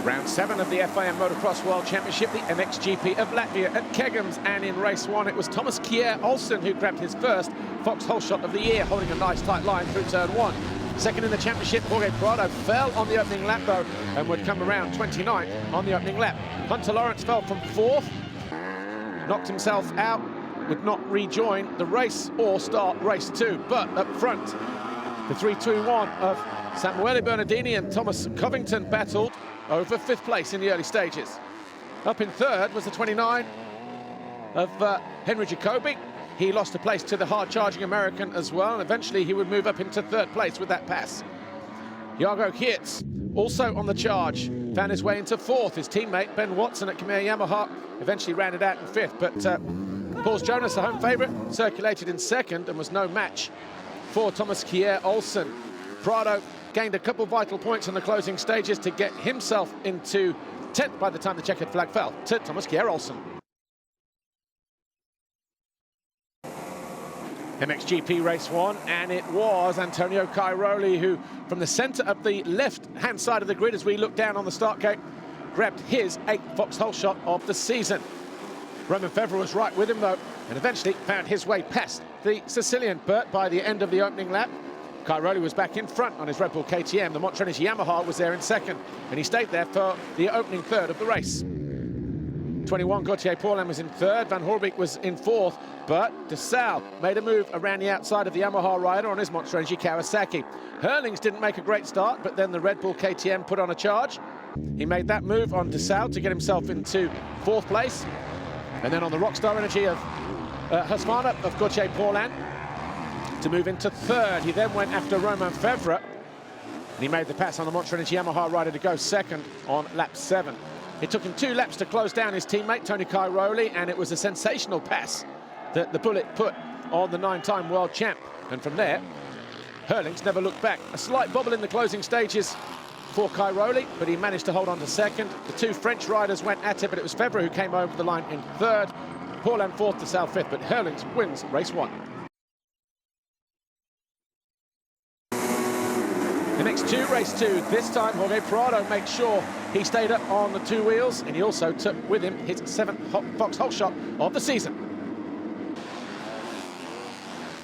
Round 7 of the FIM Motocross World Championship, the MXGP of Latvia at Kjer's, and in race 1 it was Kjer Olsen who grabbed his first foxhole shot of the year, holding a nice tight line through turn 1. Second in the championship, Jorge Prado fell on the opening lap though, and would come around 29th on the opening lap. Hunter Lawrence fell from 4th, knocked himself out, would not rejoin the race or start race 2, but up front, the 3-2-1 of Samuele Bernardini and Thomas Covington battled over 5th place in the early stages. Up in 3rd was the 29 of Henry Jacobi. He lost a place to the hard-charging American as well, and eventually he would move up into 3rd place with that pass. Jago Geerts, also on the charge, found his way into 4th. His teammate, Ben Watson at Kjer Yamaha, eventually rounded out in 5th, but Paul's Jonass, the home favourite, circulated in 2nd and was no match for Kjer Olsen. Prado gained a couple vital points in the closing stages to get himself into 10th by the time the checkered flag fell to Kjer Olsen. MXGP race 1, and it was Antonio Cairoli who, from the centre of the left-hand side of the grid as we look down on the start gate, grabbed his 8th foxhole shot of the season. Roman Febvre was right with him though, and eventually found his way past the Sicilian, but by the end of the opening lap, Cairoli was back in front on his Red Bull KTM. The Montreal Yamaha was there in 2nd, and he stayed there for the opening 3rd of the race. 21 Gautier Paulin was in 3rd, Van Horbeek was in 4th, but De Salle made a move around the outside of the Yamaha rider on his Monster Energy Kawasaki. Herlings didn't make a great start, but then the Red Bull KTM put on a charge. He made that move on De Salle to get himself into 4th place. And then on the Rockstar Energy of Husqvarna of Gautier Paulin to move into 3rd. He then went after Roman Febvre, and he made the pass on the Monster Energy Yamaha rider to go 2nd on lap 7. It took him 2 laps to close down his teammate, Tony Cairoli, and it was a sensational pass that the Bullet put on the 9-time world champ. And from there, Herlings never looked back. A slight bobble in the closing stages for Cairoli, but he managed to hold on to 2nd. The 2 French riders went at it, but it was Febvre who came over the line in 3rd. Paulin 4th, De Salle 5th, but Herlings wins race 1. The next 2, race 2, this time Jorge Prado makes sure he stayed up on the 2 wheels, and he also took with him his 7th foxhole shot of the season.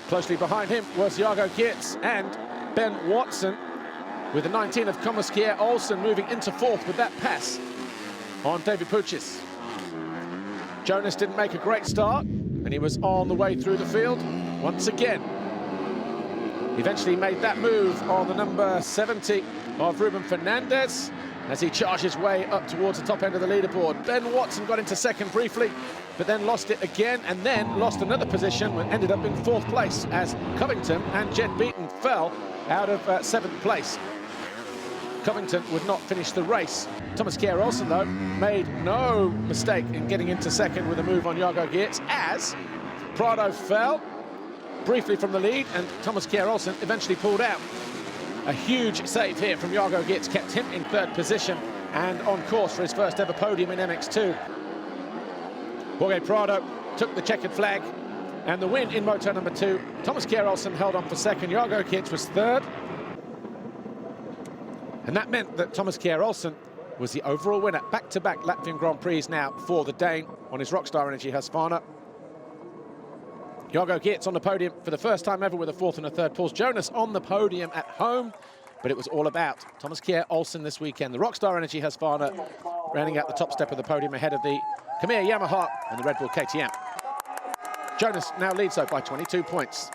Closely behind him was Jago Geerts and Ben Watson, with the 19 of Kjer Olsen moving into 4th with that pass on David Puchis. Jonass didn't make a great start, and he was on the way through the field once again. He eventually made that move on the number 70 of Ruben Fernandez as he charged his way up towards the top end of the leaderboard. Ben Watson got into 2nd briefly, but then lost it again, and then lost another position and ended up in 4th place as Covington and Jed Beaton fell out of 7th place. Covington would not finish the race. Kjer Olsen, though, made no mistake in getting into 2nd with a move on Jago Geerts as Prado fell briefly from the lead, and Kjer Olsen eventually pulled out. A huge save here from Jago Geerts kept him in 3rd position and on course for his first ever podium in MX2. Jorge Prado took the checkered flag and the win in moto number 2. Kjer Olsen held on for 2nd. Jago Geerts was 3rd. And that meant that Kjer Olsen was the overall winner. Back-to-back Latvian Grand Prix now for the Dane on his Rockstar Energy Husqvarna. Jago Geerts on the podium for the first time ever with a 4th and a 3rd. Paul's Jonass on the podium at home, but it was all about Kjer Olsen this weekend. The Rockstar Energy Husqvarna rounding out the top step of the podium ahead of the Kjer Yamaha and the Red Bull KTM. Jonass now leads though by 22 points.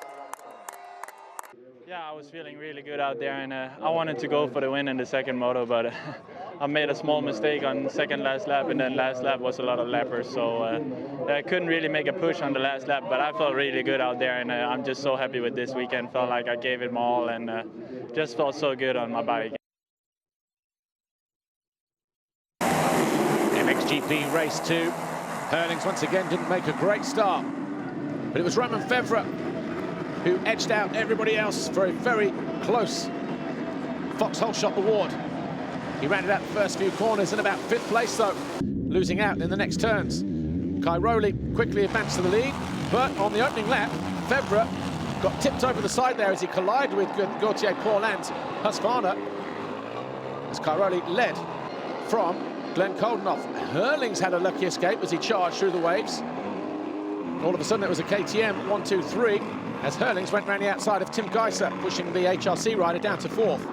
Yeah, I was feeling really good out there, and I wanted to go for the win in the 2nd moto, but I made a small mistake on 2nd last lap, and then last lap was a lot of lappers, so I couldn't really make a push on the last lap, but I felt really good out there, and I'm just so happy with this weekend. Felt like I gave it my all, and just felt so good on my bike. MXGP race 2. Herlings once again didn't make a great start, but it was Roman Febvre who edged out everybody else for a very close foxhole shot award. He rounded out the first few corners in about 5th place though, losing out in the next turns. Cairoli quickly advanced to the lead, but on the opening lap, Febvre got tipped over the side there as he collided with Gautier Paulin's Husqvarna, as Cairoli led from Glenn Koldenoff. Herlings had a lucky escape as he charged through the waves. All of a sudden it was a KTM 1, 2, 3 as Herlings went round the outside of Tim Geiser, pushing the HRC rider down to 4th.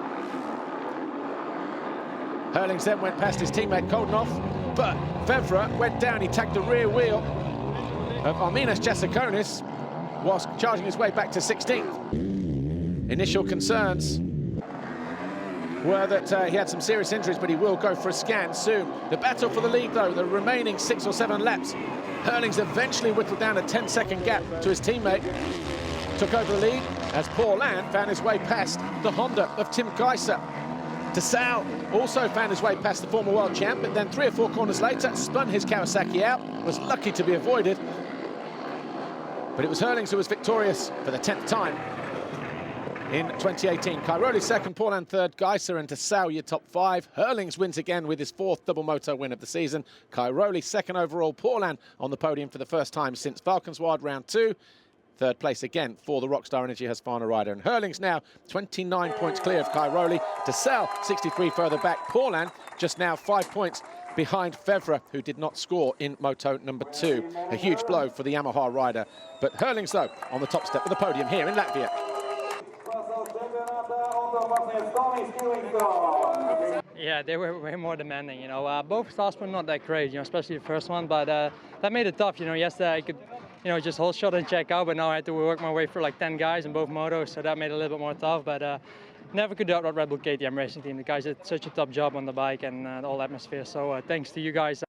Herlings then went past his teammate Koldenoff, but Fevre went down. He tagged the rear wheel of Arminas Jasikonis whilst charging his way back to 16th. Initial concerns were that he had some serious injuries, but he will go for a scan soon. The battle for the lead, though, the remaining 6 or 7 laps. Herlings eventually whittled down a 10-second gap to his teammate. Took over the lead as Paulin found his way past the Honda of Tim Geiser. Sal also found his way past the former world champ, but then 3 or 4 corners later spun his Kawasaki out, was lucky to be avoided. But it was Herlings who was victorious for the 10th time in 2018. Cairoli second, Paulin third, Geiser and Sal your top 5. Herlings wins again with his 4th double moto win of the season. Cairoli second overall, Paulin on the podium for the first time since Valkenswaard round 2. Third place again for the Rockstar Energy Husqvarna rider. And Herlings now 29 points clear of Cairoli. Sal 63 further back. Paulin just now 5 points behind Fevre, who did not score in moto number 2. A huge blow for the Yamaha rider. But Herlings, though, on the top step of the podium here in Latvia. Yeah, they were way more demanding, you know. Both starts were not that great, you know, especially the first one, but that made it tough, you know. Yesterday I could, you know, just hold shot and check out, but now I had to work my way through like 10 guys in both motos, so that made it a little bit more tough, but never could doubt what Red Bull KTM racing team. The guys did such a top job on the bike and the whole atmosphere, so thanks to you guys.